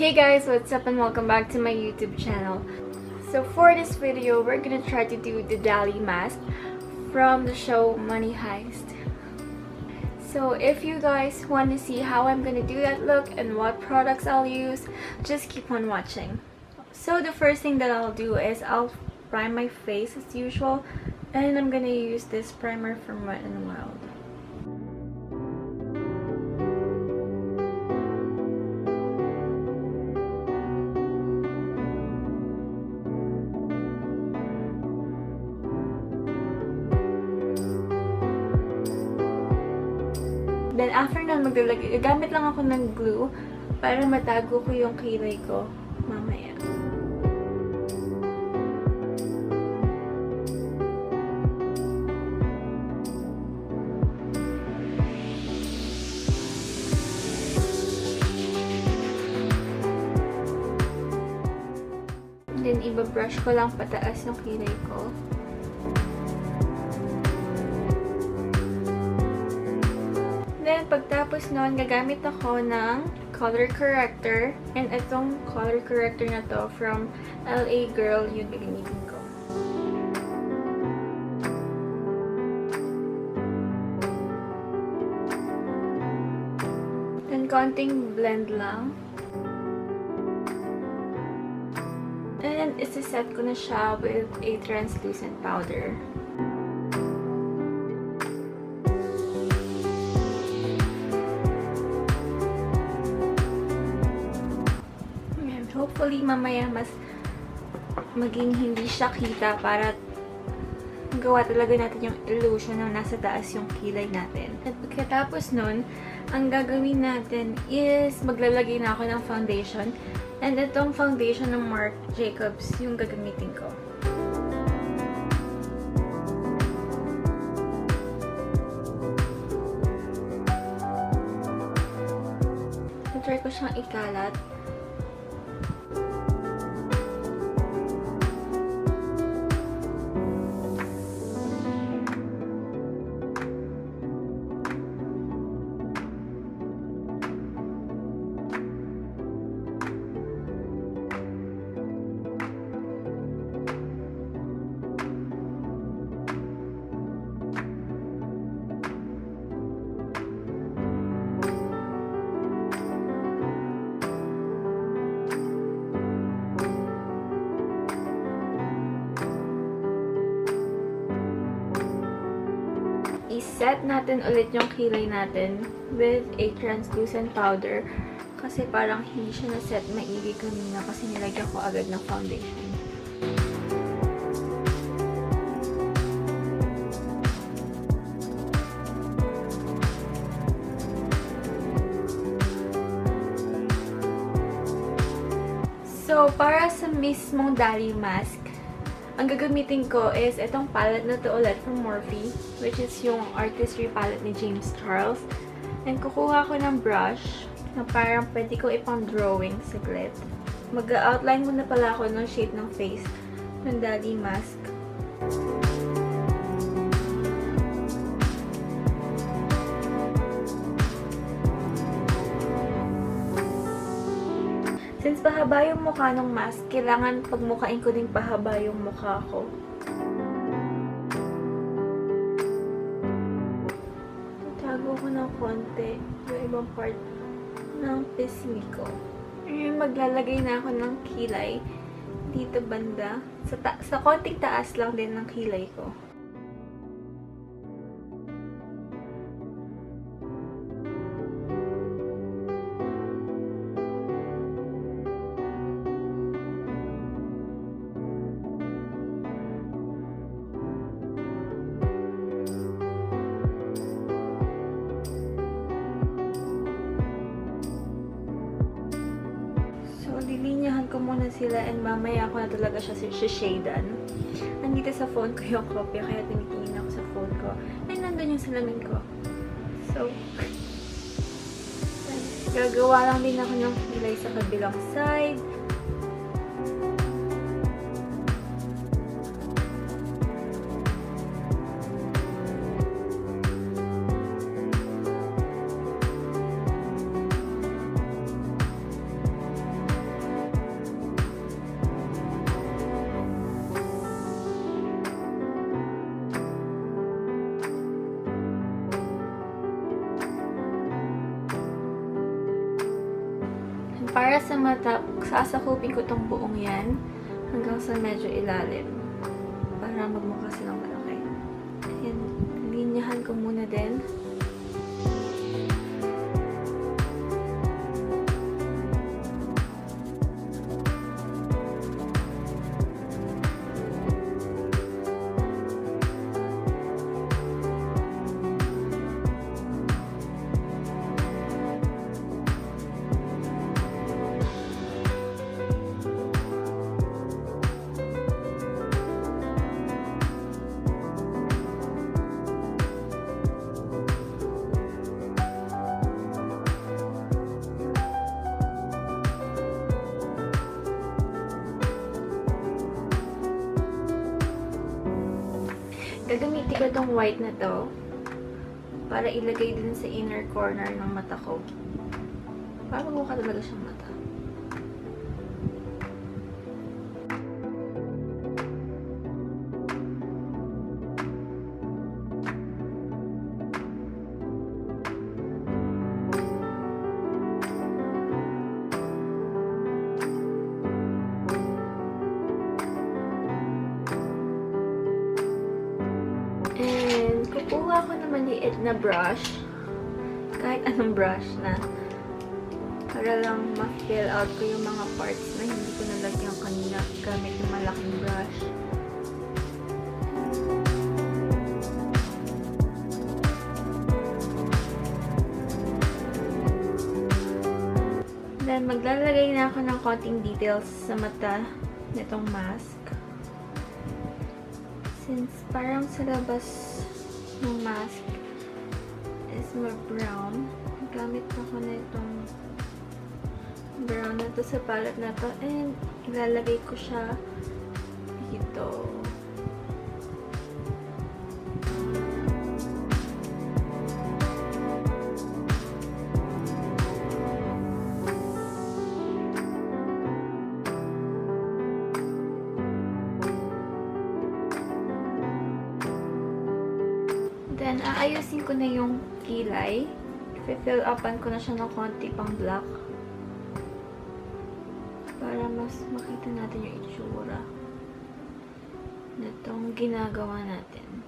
Hey guys, what's up and welcome back to my YouTube channel. So for this video, we're gonna try to do the DALI mask from the show Money Heist. So if you guys want to see how I'm gonna do that look and what products I'll use, just keep on watching. So the first thing that I'll do is I'll prime my face as usual, and I'm gonna use this primer from Wet n Wild. Then after nun, gagamit lang ako ng glue para matago ko yung kilay ko mamaya. Then ibabrush ko lang pataas yung kilay ko. Then, pagtapos nun, gagamit ako ng color corrector. And itong color corrector na to from LA Girl, yung gagamitin ko. Then, konting blend lang. And, isa-set ko na siya with a translucent powder. Hopefully, mamaya mas maging hindi siya kita para gawa talaga natin yung illusion na nasa taas yung kilay natin. At pagkatapos nun, ang gagawin natin is maglalagay na ako ng foundation. And itong foundation ng Marc Jacobs yung gagamitin ko. Try ko siyang ikalat. I-set natin ulit yung kilay natin with a translucent powder kasi parang hindi siya na-set maigi kanina kasi nilagyan ko agad ng foundation. So, para sa mismong DALI mask, ang gagamitin ko is itong palette na to ulit from Morphe, which is yung artistry palette ni James Charles. And kukuha ko ng brush na parang pwede ko ipang drawing saglit. Mag-outline muna pala ako ng shape ng face ng DALI mask. Since pahaba yung mukha ng mask, kailangan pagmukain ko din pahaba yung mukha ko. Tago ko ng konti yung ibang part ng pisngi ko. Ngayon, maglalagay na ako ng kilay dito banda. Sa konting taas lang din ng kilay ko. Lilinyahan ko muna sila and mamaya ako na talaga siya shadean. Nandito sa phone ko yung kopya kaya tinitingin ako sa phone ko. And nandun yung salamin ko. So, gagawa lang din ako ng kilay sa kabilang side. para sa mata, sasakupin ko tong buong yan hanggang sa medyo ilalim para magmukha silang malaki. Ayan, linyahan ko muna din. Gagamitin ko itong white na to para ilagay din sa inner corner ng mata ko. Para magmukha talaga siyang mata. And kukuha ko na maliit na brush. Kahit anong brush na. Para lang ma-fill out ko yung mga parts na hindi ko nalagyan kanina gamit yung malaking brush. Then, maglalagay na ako ng konting details sa mata nitong mask. Since parang sa labas ng mask is more brown, gamit ako na itong brown na to sa palette na to and ilalagay ko siya dito. Then, aayusin ko na yung kilay. I-fill upan ko na siya ng konti pang black. Para mas makita natin yung itsura na itong ginagawa natin.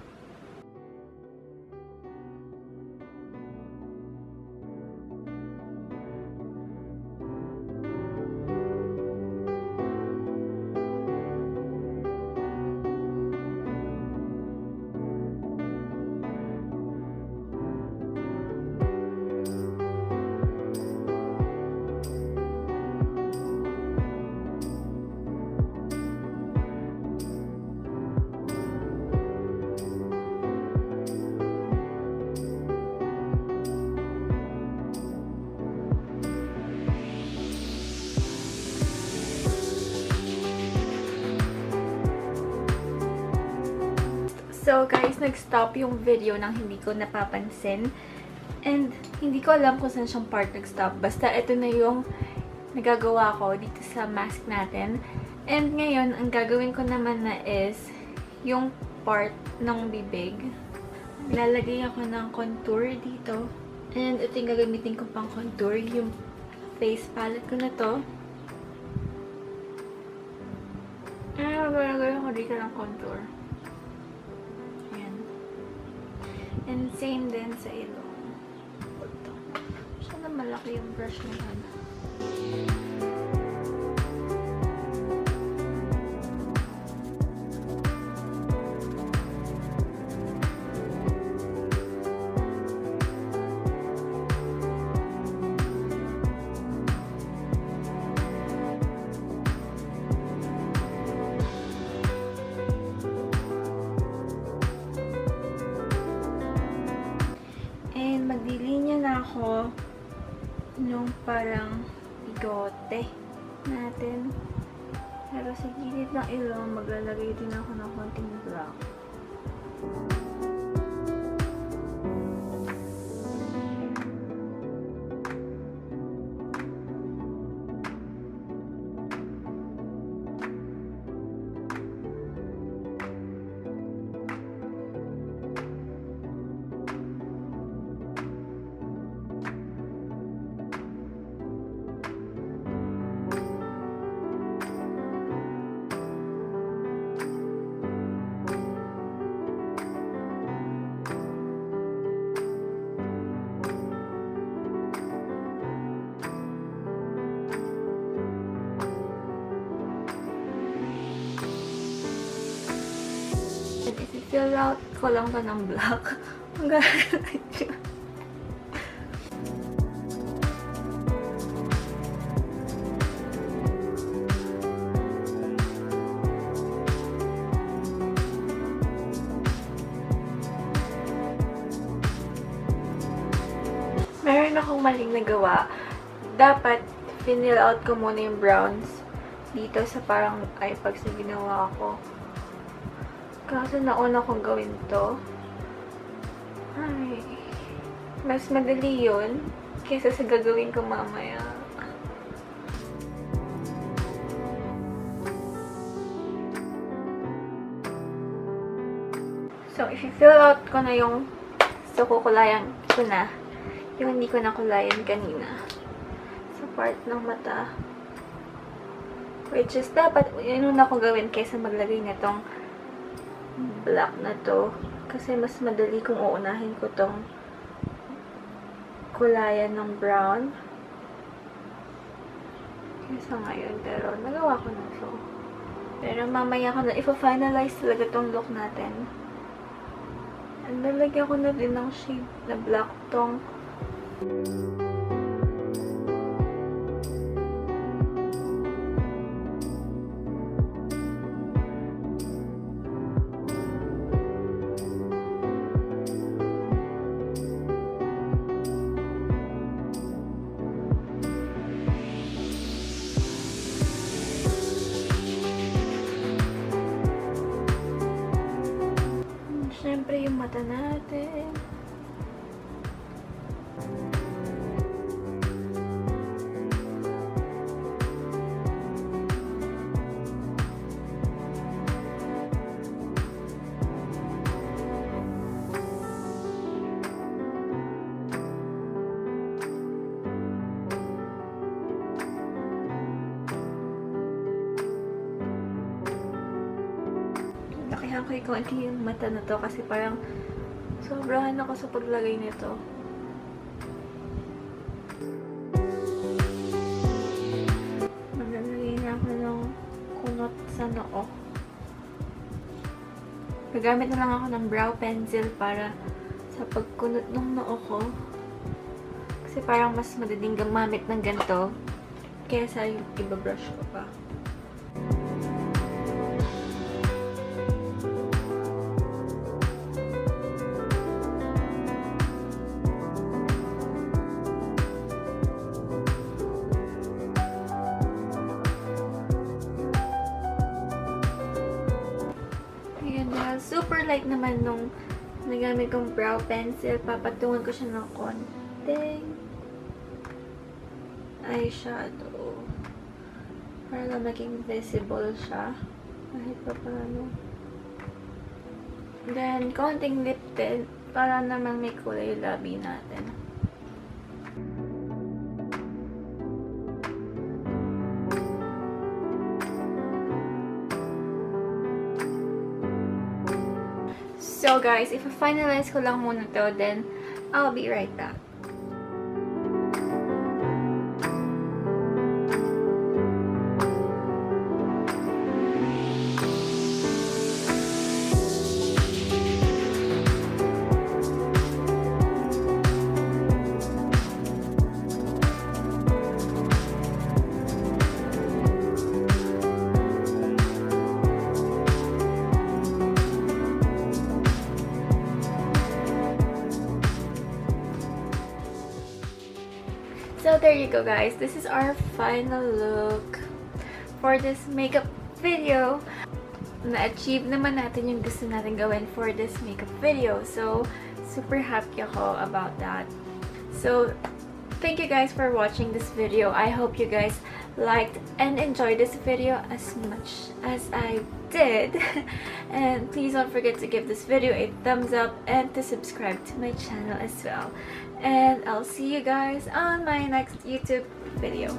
So guys, nag-stop yung video nang hindi ko napapansin. And hindi ko alam kung saan siyang part nag-stop. Basta ito na yung nagagawa ko dito sa mask natin. And ngayon, ang gagawin ko naman na is yung part ng bibig. Lalagay ako ng contour dito. And ito yung gagamitin ko pang contour. Yung face palette ko na to. Maglalagay ako dito ng contour. And same din sa ilong. Ito. Sana malaki yung brush na yan. Maglilinya na ako nung parang bigote natin. Pero sa gilid ng ilong, maglalagay din ako ng konting black. Fill out ko lang to ng black. Ang ganda siya. Meron akong maling nagawa. Dapat, fill out ko muna yung browns dito sa parang iPads na ginawa ko. Kaso nauna kong gawin to. Ay, mas madali yun kaysa sa gagawin ko mamaya. So, if you fill out ko na yung kukulayan ko na, yung hindi ko nakulayan kanina sa part ng mata. Which is, dapat yun una ko gawin kaysa maglagay na tong black na to. Kasi mas madali kung uunahin ko tong kulayan ng brown. Kaysa ngayon. Pero nagawa ko na so. Pero mamaya ko na ipa-finalize talaga tong look natin. And nalagyan ko na din ng shade na black tong syempre yung mata natin. Lakihan ko yung konti yung mata na to kasi parang sobrahan ako sa paglagay nito. Maglalagay na ako ng kunot sa noo. Gagamit na lang ako ng brow pencil para sa pagkunot ng noo ko. Kasi parang mas madaling gamamit ng ganito kaysa yung iba-brush ko pa. Super light naman nung nagamit kong brow pencil. Papatungan ko siya ng konting eyeshadow para lang maging visible siya kahit pa paano. Then, konting lip tint para naman may kulay yung labi natin. So guys, if I finalize ko lang muna to, then I'll be right back. So there you go guys, this is our final look for this makeup video. Na-achieve naman natin yung gusto natin gawin for this makeup video. So, super happy ako about that. So, thank you guys for watching this video. I hope you guys liked and enjoyed this video as much as I did. And please don't forget to give this video a thumbs up and to subscribe to my channel as well. And I'll see you guys on my next YouTube video.